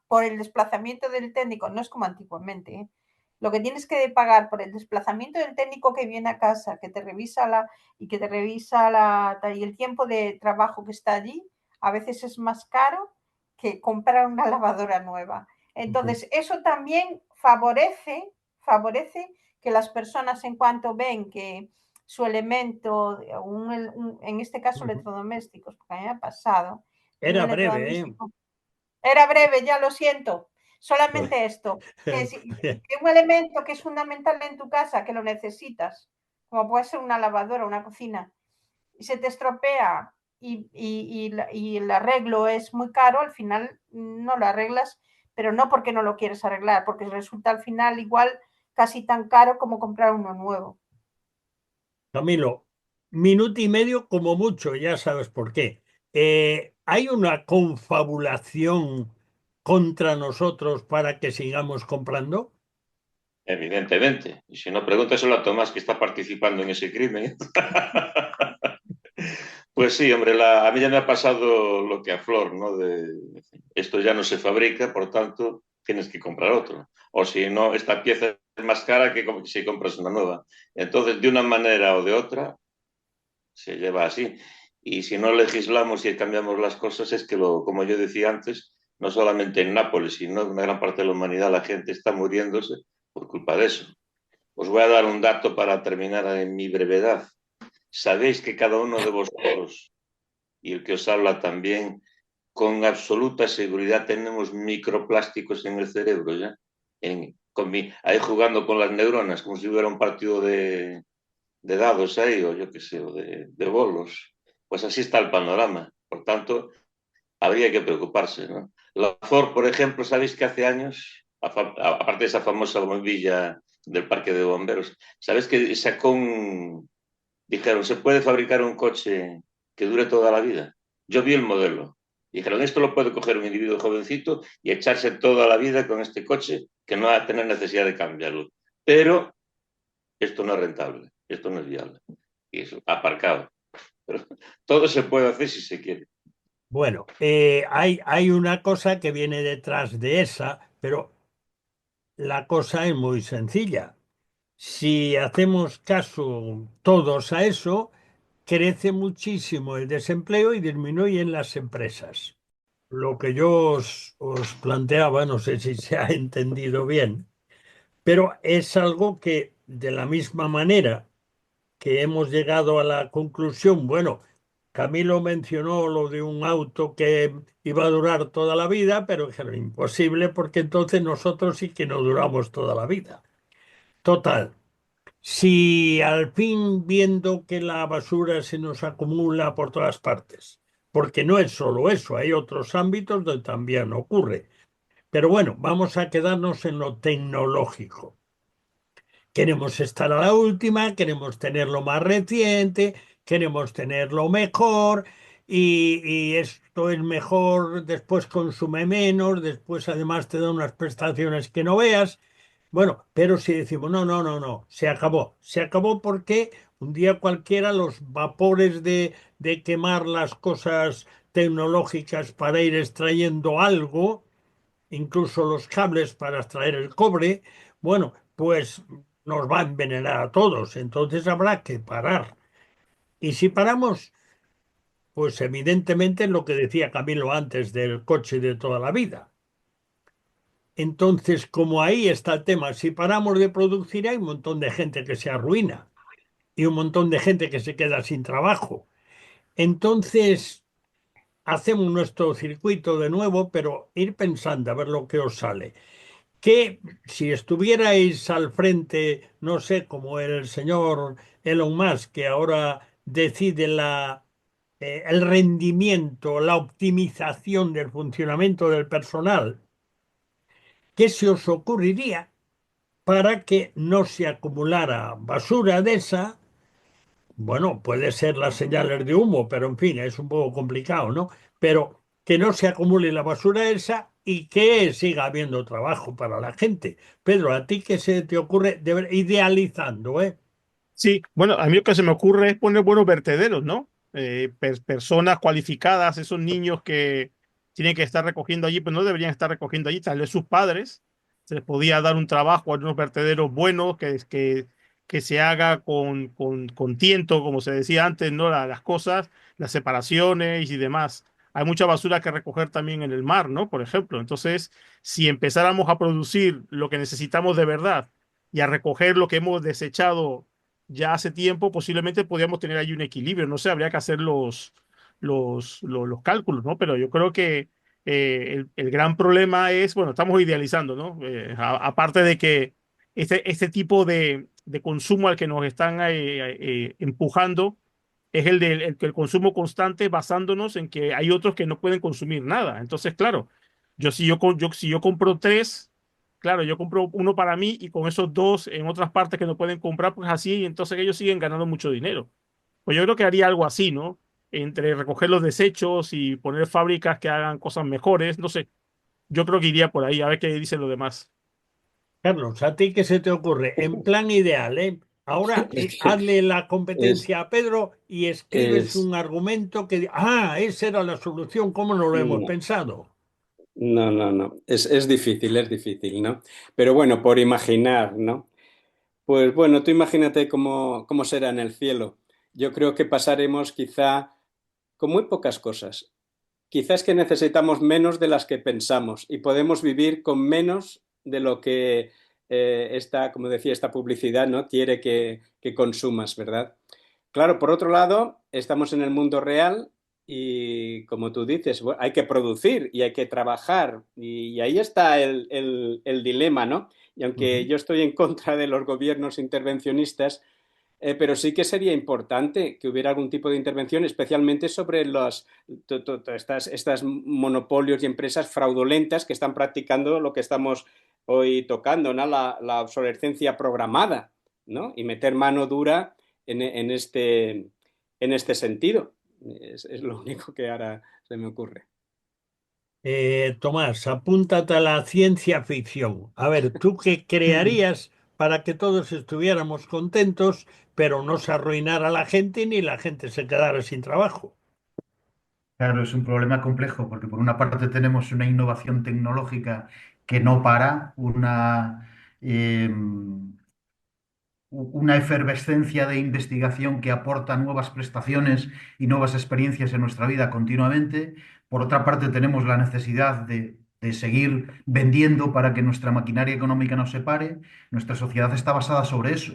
S3: por el desplazamiento del técnico no es como antiguamente, ¿eh? Lo que tienes que pagar por el desplazamiento del técnico que viene a casa, que te revisa y el tiempo de trabajo que está allí, a veces es más caro que comprar una lavadora nueva. Entonces, eso también favorece que las personas, en cuanto ven que su elemento, en este caso electrodomésticos, porque a mí me ha pasado, un
S1: Era breve, ¿eh?
S3: electrodoméstico, era breve, ya lo siento, solamente esto, que un elemento que es fundamental en tu casa, que lo necesitas, como puede ser una lavadora, una cocina, y se te estropea y el arreglo es muy caro, al final no lo arreglas, pero no porque no lo quieres arreglar, porque resulta al final igual casi tan caro como comprar uno nuevo.
S1: Camilo, minuto y medio como mucho, ya sabes por qué. ¿Hay una confabulación contra nosotros para que sigamos comprando?
S2: Evidentemente. Y si no, pregúntaselo a Tomás, que está participando en ese crimen. Pues sí, hombre, a mí ya me ha pasado lo que a Flor, ¿no? Esto ya no se fabrica, por tanto, tienes que comprar otro. O si no, esta pieza es más cara que si compras una nueva. Entonces, de una manera o de otra, se lleva así. Y si no legislamos y cambiamos las cosas, es que, como yo decía antes, no solamente en Nápoles, sino en una gran parte de la humanidad, la gente está muriéndose por culpa de eso. Os voy a dar un dato para terminar en mi brevedad. Sabéis que cada uno de vosotros, y el que os habla también, con absoluta seguridad tenemos microplásticos en el cerebro, ¿ya? Ahí jugando con las neuronas, como si hubiera un partido de dados ahí, o yo qué sé, o de bolos. Pues así está el panorama. Por tanto, habría que preocuparse, ¿no? La Ford, por ejemplo, sabéis que hace años, aparte de esa famosa bombilla del parque de bomberos, sabéis que dijeron, se puede fabricar un coche que dure toda la vida. Yo vi el modelo. Dijeron, esto lo puede coger un individuo jovencito y echarse toda la vida con este coche que no va a tener necesidad de cambiarlo. Pero esto no es rentable, esto no es viable. Y eso, aparcado. Pero todo se puede hacer si se quiere.
S1: Bueno, hay una cosa que viene detrás de esa, pero la cosa es muy sencilla. Si hacemos caso todos a eso, crece muchísimo el desempleo y disminuyen las empresas. Lo que yo os planteaba, no sé si se ha entendido bien, pero es algo que de la misma manera que hemos llegado a la conclusión, bueno, Camilo mencionó lo de un auto que iba a durar toda la vida, pero dijeron imposible porque entonces nosotros sí que no duramos toda la vida. Total, si al fin viendo que la basura se nos acumula por todas partes, porque no es solo eso, hay otros ámbitos donde también ocurre. Pero bueno, vamos a quedarnos en lo tecnológico. Queremos estar a la última, queremos tener lo más reciente, queremos tener lo mejor y esto es mejor, después consume menos, después además te da unas prestaciones que no veas. Bueno, pero si decimos, no, no, no, no, se acabó porque un día cualquiera los vapores de quemar las cosas tecnológicas para ir extrayendo algo, incluso los cables para extraer el cobre, bueno, pues nos va a envenenar a todos, entonces habrá que parar. Y si paramos, pues evidentemente lo que decía Camilo antes del coche de toda la vida. Entonces, como ahí está el tema, si paramos de producir hay un montón de gente que se arruina y un montón de gente que se queda sin trabajo. Entonces, hacemos nuestro circuito de nuevo, pero ir pensando a ver lo que os sale. Que si estuvierais al frente, no sé, como el señor Elon Musk, que ahora decide el rendimiento, la optimización del funcionamiento del personal, ¿qué se os ocurriría para que no se acumulara basura de esa? Bueno, puede ser las señales de humo, pero en fin, es un poco complicado, ¿no? Pero que no se acumule la basura esa y que siga habiendo trabajo para la gente. Pedro, ¿a ti qué se te ocurre? Idealizando, ¿eh?
S6: Sí, bueno, a mí lo que se me ocurre es poner buenos vertederos, ¿no? Personas cualificadas, esos niños que tienen que estar recogiendo allí, pues no deberían estar recogiendo allí, tal vez sus padres, se les podía dar un trabajo en unos vertederos buenos, que se haga con tiento, como se decía antes, ¿no? Las cosas, las separaciones y demás. Hay mucha basura que recoger también en el mar, ¿no? Por ejemplo, entonces, si empezáramos a producir lo que necesitamos de verdad y a recoger lo que hemos desechado ya hace tiempo, posiblemente podíamos tener ahí un equilibrio. No sé, habría que hacer los cálculos, ¿no? Pero yo creo que el gran problema es, bueno, estamos idealizando, ¿no? Aparte de que este tipo de consumo al que nos están empujando es el consumo constante basándonos en que hay otros que no pueden consumir nada. Entonces, claro, si yo compro tres, claro, yo compro uno para mí y con esos dos en otras partes que no pueden comprar, pues así, y entonces ellos siguen ganando mucho dinero. Pues yo creo que haría algo así, ¿no? Entre recoger los desechos y poner fábricas que hagan cosas mejores, no sé. Yo creo que iría por ahí, a ver qué dicen los demás.
S1: Carlos, ¿a ti qué se te ocurre? En plan ideal, ¿eh? Ahora
S5: Es que
S1: hazle la
S5: es,
S1: competencia a Pedro y escribes
S5: es,
S1: un argumento esa era la solución, ¿cómo no lo hemos
S5: no,
S1: pensado?
S5: no, no, no. Es difícil, ¿no? Pero bueno, por imaginar, ¿no? Pues bueno, tú imagínate cómo será en el cielo. Yo creo que pasaremos quizá con muy pocas cosas. Quizás que necesitamos menos de las que pensamos y podemos vivir con menos de lo que como decía, esta publicidad, ¿no? Quiere que consumas, ¿verdad? Claro, por otro lado, estamos en el mundo real y, como tú dices, bueno, hay que producir y hay que trabajar y ahí está el dilema, ¿no? Y aunque
S1: Ujú.
S5: yo estoy en contra de los gobiernos intervencionistas, pero sí que sería importante que hubiera algún tipo de intervención, especialmente sobre estas monopolios y empresas fraudulentas que están practicando lo que estamos hoy tocando, ¿no? La obsolescencia programada, ¿no? Y meter mano dura en este sentido. Es lo único que ahora se me ocurre.
S1: Tomás, apúntate a la ciencia ficción. A ver, ¿tú qué crearías para que todos estuviéramos contentos, pero no se arruinara la gente ni la gente se quedara sin trabajo?
S4: Claro, es un problema complejo porque por una parte tenemos una innovación tecnológica que no para, una efervescencia de investigación que aporta nuevas prestaciones y nuevas experiencias en nuestra vida continuamente. Por otra parte, tenemos la necesidad de seguir vendiendo para que nuestra maquinaria económica no se pare. Nuestra sociedad está basada sobre eso.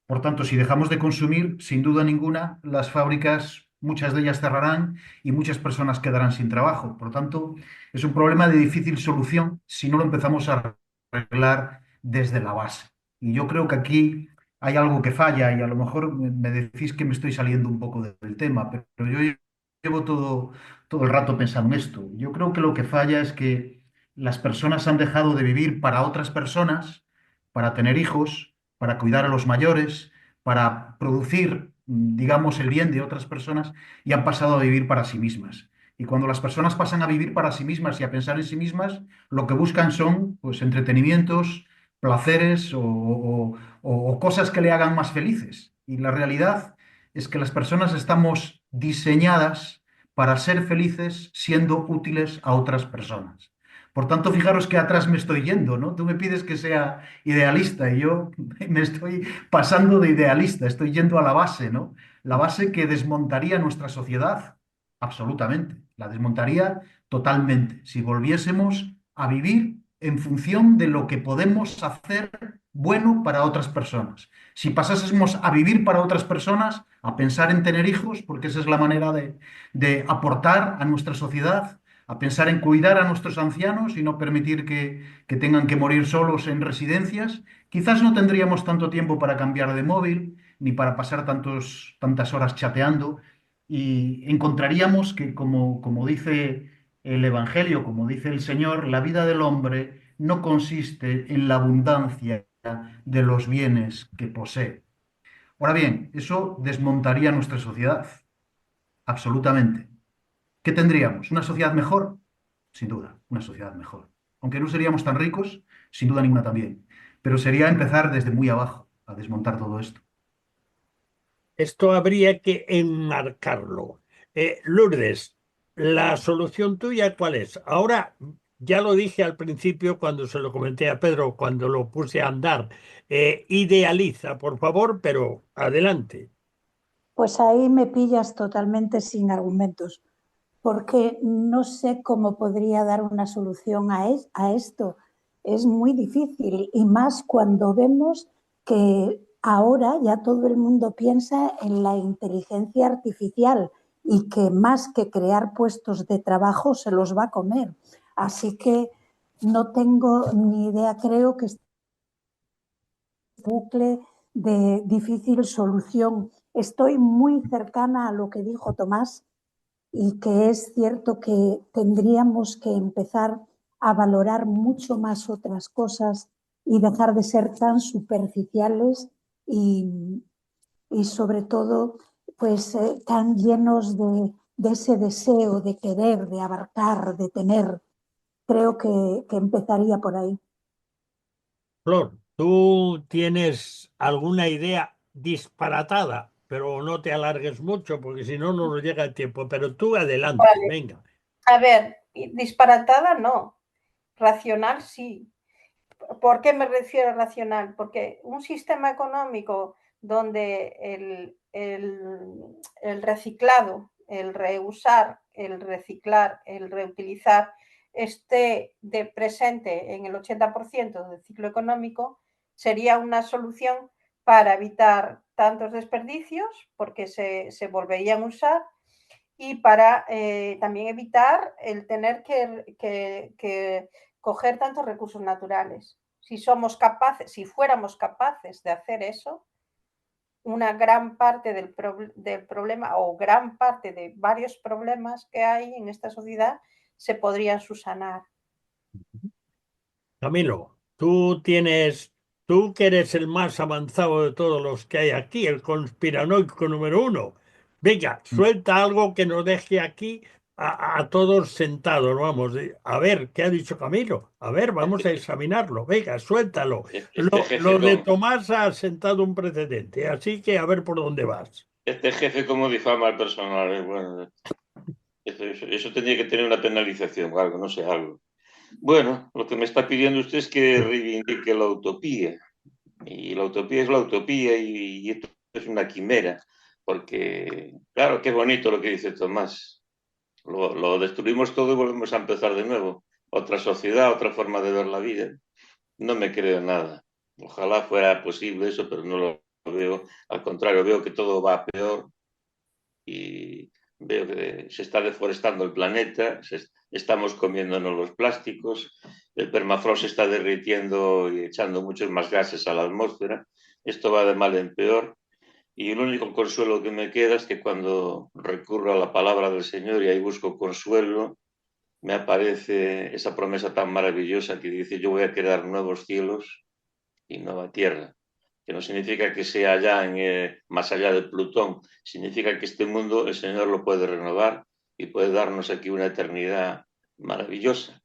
S4: Por tanto, si dejamos de consumir, sin duda ninguna, las fábricas, muchas de ellas cerrarán y muchas personas quedarán sin trabajo. Por tanto, es un problema de difícil solución si no lo empezamos a arreglar desde la base. Y yo creo que aquí hay algo que falla y a lo mejor me decís que me estoy saliendo un poco del tema, pero yo llevo todo el rato pensando en esto. Yo creo que lo que falla es que las personas han dejado de vivir para otras personas, para tener hijos, para cuidar a los mayores, para producir, digamos, el bien de otras personas y han pasado a vivir para sí mismas. Y cuando las personas pasan a vivir para sí mismas y a pensar en sí mismas, lo que buscan son, pues, entretenimientos, placeres o cosas que le hagan más felices. Y la realidad es que las personas estamos diseñadas para ser felices siendo útiles a otras personas. Por tanto, fijaros que atrás me estoy yendo, ¿no? Tú me pides que sea idealista y yo me estoy pasando de idealista, estoy yendo a la base, ¿no? La base que desmontaría nuestra sociedad, absolutamente, la desmontaría totalmente, si volviésemos a vivir en función de lo que podemos hacer bueno para otras personas. Si pasásemos a vivir para otras personas, a pensar en tener hijos, porque esa es la manera de aportar a nuestra sociedad, a pensar en cuidar a nuestros ancianos y no permitir que tengan que morir solos en residencias, quizás no tendríamos tanto tiempo para cambiar de móvil ni para pasar tantas horas chateando y encontraríamos que, como dice el Evangelio, como dice el Señor, la vida del hombre no consiste en la abundancia de los bienes que posee. Ahora bien, eso desmontaría nuestra sociedad, absolutamente. ¿Qué tendríamos? ¿Una sociedad mejor? Sin duda, una sociedad mejor. Aunque no seríamos tan ricos, sin duda ninguna también. Pero sería empezar desde muy abajo a desmontar todo esto.
S1: Esto habría que enmarcarlo. Lourdes, ¿la solución tuya cuál es? Ahora, ya lo dije al principio cuando se lo comenté a Pedro, cuando lo puse a andar. Idealiza, por favor, pero adelante.
S7: Pues ahí me pillas totalmente sin argumentos, porque no sé cómo podría dar una solución a esto. Es muy difícil y más cuando vemos que ahora ya todo el mundo piensa en la inteligencia artificial y que más que crear puestos de trabajo se los va a comer. Así que no tengo ni idea, creo que este bucle de difícil solución. Estoy muy cercana a lo que dijo Tomás y que es cierto que tendríamos que empezar a valorar mucho más otras cosas y dejar de ser tan superficiales y sobre todo pues tan llenos de ese deseo de querer, de abarcar, de tener. Creo que empezaría por ahí.
S1: Flor, ¿tú tienes alguna idea disparatada? Pero no te alargues mucho porque si no, no nos llega el tiempo. Pero tú adelante,
S3: Vale.
S1: venga.
S3: A ver, disparatada no, racional sí. ¿Por qué me refiero a racional? Porque un sistema económico donde el reciclado, el reusar, el reciclar, el reutilizar esté de presente en el 80% del ciclo económico, sería una solución para evitar tantos desperdicios, porque se volverían a usar, y para también evitar el tener que coger tantos recursos naturales. Si somos capaces, si fuéramos capaces de hacer eso, una gran parte del problema o gran parte de varios problemas que hay en esta sociedad se podrían subsanar.
S1: Camilo, tú que eres el más avanzado de todos los que hay aquí, el conspiranoico número uno. Venga, suelta algo que nos deje aquí a todos sentados. Vamos, a ver, ¿qué ha dicho Camilo? A ver, vamos a examinarlo. Venga, suéltalo.
S2: Este jefe,
S1: Lo de Tomás ha sentado un precedente, así que a ver por dónde vas.
S2: este jefe como difama al personal, bueno, eso tendría que tener una penalización o algo, no sé, algo. Bueno, lo que me está pidiendo usted es que reivindique la utopía. Y la utopía es la utopía y esto es una quimera. Porque, claro, qué bonito lo que dice Tomás. Lo destruimos todo y volvemos a empezar de nuevo. Otra sociedad, otra forma de ver la vida. No me creo nada. Ojalá fuera posible eso, pero no lo veo. Al contrario, veo que todo va a peor y veo que se está deforestando el planeta, estamos comiéndonos los plásticos, el permafrost se está derritiendo y echando muchos más gases a la atmósfera. Esto va de mal en peor. Y el único consuelo que me queda es que cuando recurro a la palabra del Señor y ahí busco consuelo, me aparece esa promesa tan maravillosa que dice: yo voy a crear nuevos cielos y nueva tierra, que no significa que sea allá más allá de Plutón, significa que este mundo el Señor lo puede renovar y puede darnos aquí una eternidad maravillosa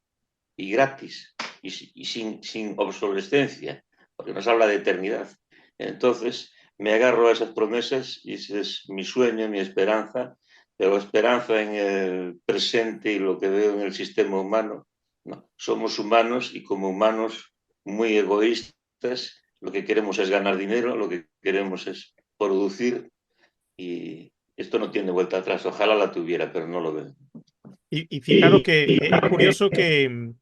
S2: y gratis y sin obsolescencia, porque nos habla de eternidad. Entonces me agarro a esas promesas y ese es mi sueño, mi esperanza, pero esperanza en el presente y lo que veo en el sistema humano. No, somos humanos y como humanos muy egoístas, lo que queremos es ganar dinero, lo que queremos es producir y esto no tiene vuelta atrás. Ojalá la tuviera, pero no lo veo.
S6: Y fijaros que es curioso que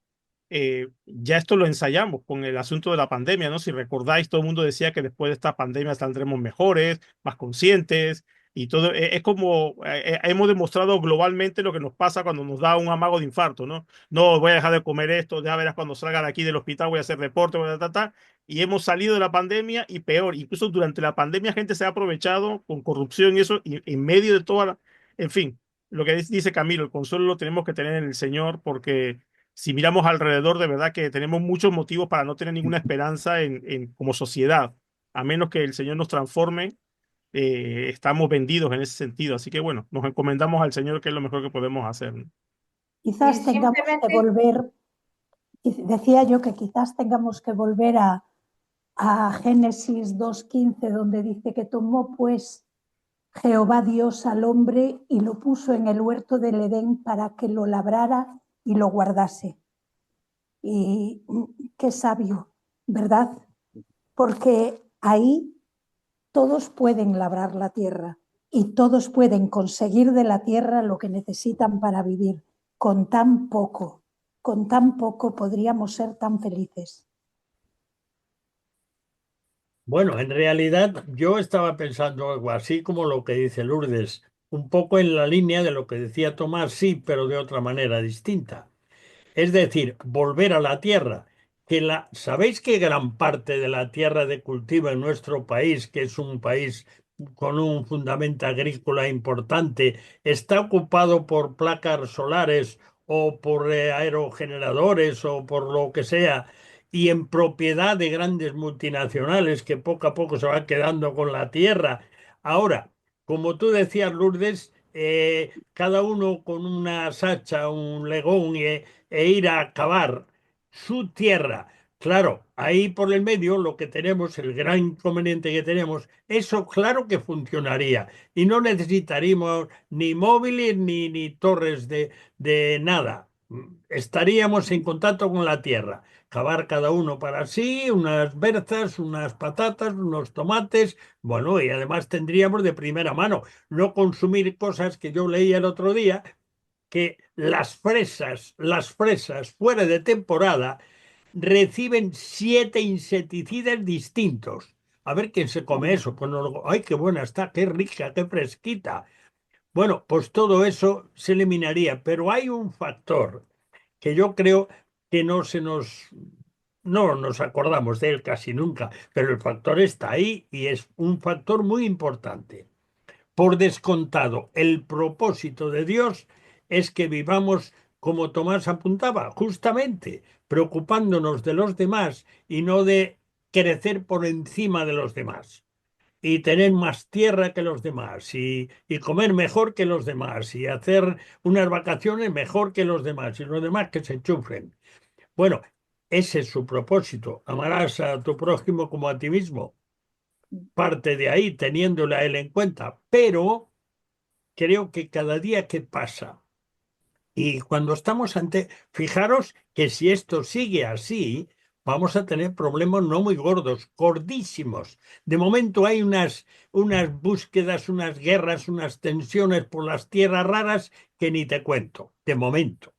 S6: ya esto lo ensayamos con el asunto de la pandemia, ¿no? Si recordáis, todo el mundo decía que después de esta pandemia saldremos mejores, más conscientes y todo. Es como hemos demostrado globalmente lo que nos pasa cuando nos da un amago de infarto, ¿no? No voy a dejar de comer esto, ya verás cuando salga de aquí del hospital, voy a hacer deporte, voy a tratar. Y hemos salido de la pandemia y peor, incluso durante la pandemia gente se ha aprovechado con corrupción y eso, y en medio de toda la... En fin, lo que dice Camilo, el consuelo lo tenemos que tener en el Señor porque si miramos alrededor, de verdad que tenemos muchos motivos para no tener ninguna esperanza como sociedad. A menos que el Señor nos transforme, estamos vendidos en ese sentido. Así que bueno, nos encomendamos al Señor, que es lo mejor que podemos hacer, ¿no?
S7: Quizás tengamos que
S3: Simplemente,
S7: volver, decía yo que quizás tengamos que volver a Génesis 2:15, donde dice que tomó pues Jehová Dios al hombre y lo puso en el huerto del Edén para que lo labrara y lo guardase. Y qué sabio, ¿verdad? Porque ahí todos pueden labrar la tierra y todos pueden conseguir de la tierra lo que necesitan para vivir. Con tan poco podríamos ser tan felices.
S1: Bueno, en realidad yo estaba pensando algo así como lo que dice Lourdes, un poco en la línea de lo que decía Tomás, sí, pero de otra manera distinta. Es decir, volver a la tierra. ¿Sabéis que gran parte de la tierra de cultivo en nuestro país, que es un país con un fundamento agrícola importante, está ocupado por placas solares o por aerogeneradores o por lo que sea, y en propiedad de grandes multinacionales que poco a poco se van quedando con la tierra? Ahora, como tú decías, Lourdes, cada uno con una sacha, un legón e ir a cavar su tierra. Claro, ahí por el medio lo que tenemos, el gran inconveniente que tenemos, eso claro que funcionaría y no necesitaríamos ni móviles ni torres de nada. Estaríamos en contacto con la tierra. Cavar cada uno para sí, unas berzas, unas patatas, unos tomates, bueno, y además tendríamos de primera mano no consumir cosas que yo leía el otro día, que las fresas fuera de temporada reciben 7 insecticidas distintos. A ver quién se come eso. Pues no ¡ay, qué buena está! ¡Qué rica! ¡Qué fresquita! Bueno, pues todo eso se eliminaría. Pero hay un factor que yo creo que no nos acordamos de él casi nunca, pero el factor está ahí y es un factor muy importante. Por descontado, el propósito de Dios es que vivamos como Tomás apuntaba, justamente, preocupándonos de los demás y no de crecer por encima de los demás. Y tener más tierra que los demás, y comer mejor que los demás, y hacer unas vacaciones mejor que los demás, y los demás que se enchufen. Bueno, ese es su propósito. Amarás a tu prójimo como a ti mismo. Parte de ahí, teniéndole a él en cuenta. Pero creo que cada día que pasa y cuando estamos fijaros que si esto sigue así, vamos a tener problemas no muy gordos, gordísimos. De momento hay unas búsquedas, unas guerras, unas tensiones por las tierras raras que ni te cuento, de momento.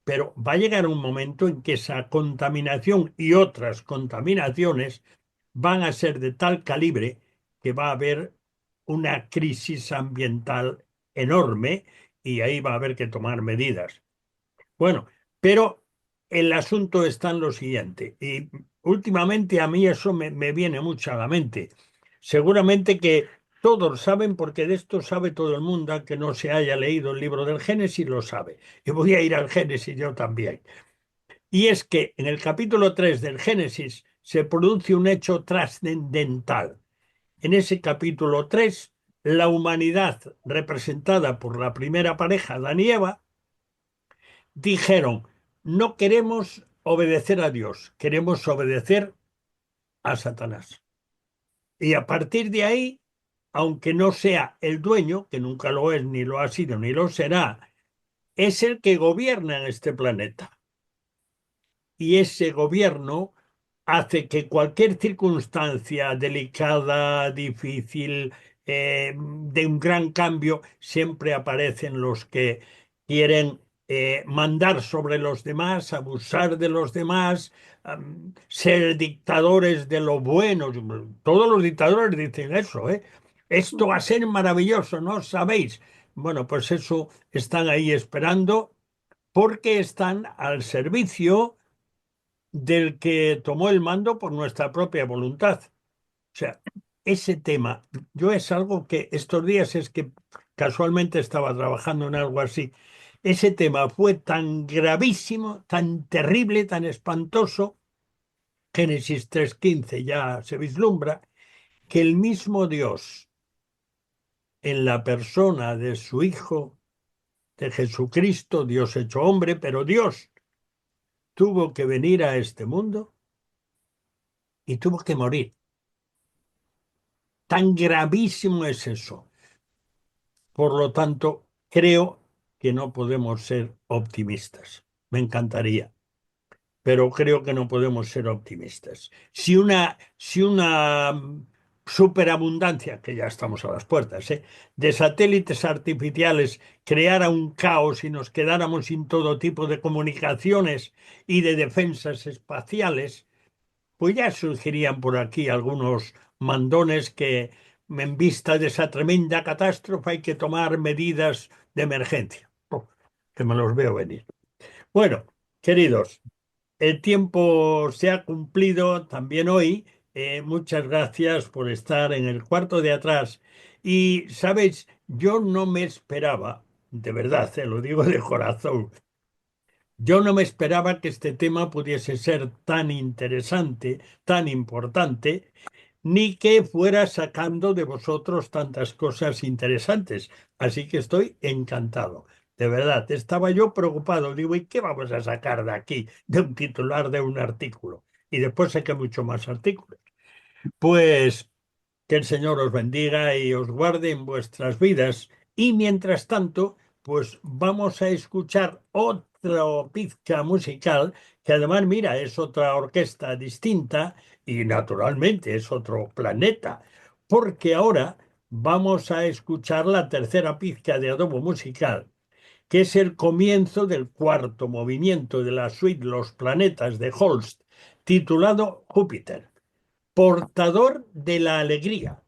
S1: Pero va a llegar un momento en que esa contaminación y otras contaminaciones van a ser de tal calibre que va a haber una crisis ambiental enorme y ahí va a haber que tomar medidas. Bueno, pero el asunto está en lo siguiente, y últimamente a mí eso me viene mucho a la mente. Seguramente que todos saben, porque de esto sabe todo el mundo, que no se haya leído el libro del Génesis, lo sabe. Y voy a ir al Génesis yo también. Y es que en el capítulo 3 del Génesis se produce un hecho trascendental. En ese capítulo 3, la humanidad, representada por la primera pareja, Adán y Eva, dijeron, no queremos obedecer a Dios, queremos obedecer a Satanás. Y a partir de ahí, aunque no sea el dueño, que nunca lo es, ni lo ha sido, ni lo será, es el que gobierna en este planeta. Y ese gobierno hace que cualquier circunstancia delicada, difícil, de un gran cambio, siempre aparecen los que quieren mandar sobre los demás, abusar de los demás, ser dictadores de lo bueno. Todos los dictadores dicen eso, ¿eh? Esto va a ser maravilloso, ¿no sabéis? Bueno, pues eso están ahí esperando porque están al servicio del que tomó el mando por nuestra propia voluntad. O sea, ese tema, yo es algo que estos días es que casualmente estaba trabajando en algo así. Ese tema fue tan gravísimo, tan terrible, tan espantoso, Génesis 3:15 ya se vislumbra, que el mismo Dios, en la persona de su Hijo, de Jesucristo, Dios hecho hombre, pero Dios tuvo que venir a este mundo y tuvo que morir. Tan gravísimo es eso. Por lo tanto, creo que no podemos ser optimistas. Me encantaría, pero creo que no podemos ser optimistas. Si una superabundancia, que ya estamos a las puertas, de satélites artificiales creara un caos y nos quedáramos sin todo tipo de comunicaciones y de defensas espaciales, pues ya surgirían por aquí algunos mandones que, en vista de esa tremenda catástrofe, hay que tomar medidas de emergencia. Que me los veo venir. Bueno, queridos, el tiempo se ha cumplido también hoy. Muchas gracias por estar en el cuarto de atrás. Y, sabéis, yo no me esperaba, de verdad, lo digo de corazón, yo no me esperaba que este tema pudiese ser tan interesante, tan importante, ni que fuera sacando de vosotros tantas cosas interesantes. Así que estoy encantado. De verdad, estaba yo preocupado. Digo, ¿y qué vamos a sacar de aquí, de un titular de un artículo? Y después saqué mucho más artículos. Pues que el Señor os bendiga y os guarde en vuestras vidas. Y mientras tanto, pues vamos a escuchar otra pizca musical, que además, mira, es otra orquesta distinta y naturalmente es otro planeta, porque ahora vamos a escuchar la tercera pizca de adobo musical, que es el comienzo del cuarto movimiento de la suite Los Planetas de Holst, titulado Júpiter, portador de la alegría.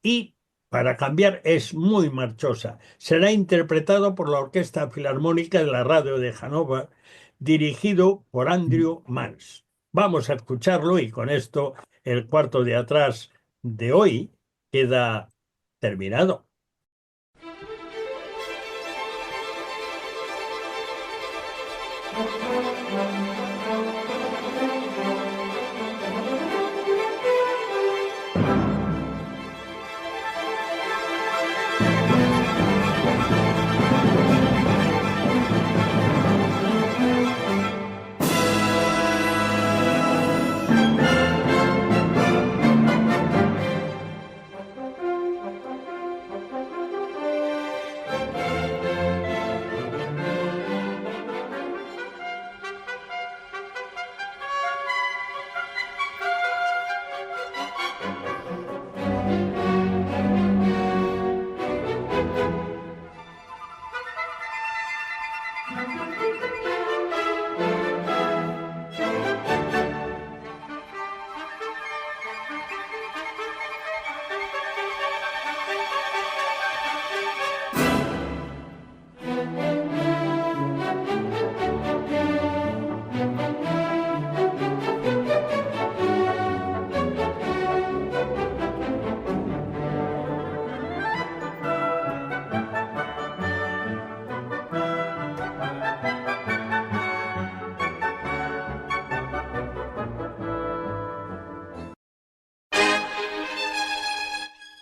S1: Y, para cambiar, es muy marchosa. Será interpretado por la Orquesta Filarmónica de la Radio de Hannover, dirigido por Andrew Mans. Vamos a escucharlo y con esto el cuarto de atrás de hoy queda terminado.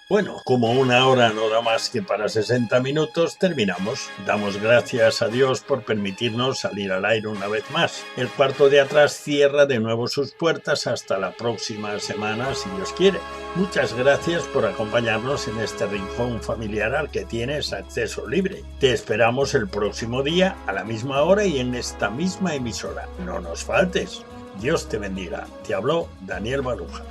S1: Bueno, como una hora no da más que para 60 minutos, terminamos. Damos gracias a Dios por permitirnos salir al aire una vez más. El cuarto de atrás cierra de nuevo sus puertas hasta la próxima semana, si Dios quiere. Muchas gracias por acompañarnos en este rincón familiar al que tienes acceso libre. Te esperamos el próximo día, a la misma hora y en esta misma emisora. No nos faltes. Dios te bendiga. Te habló Daniel Baruja.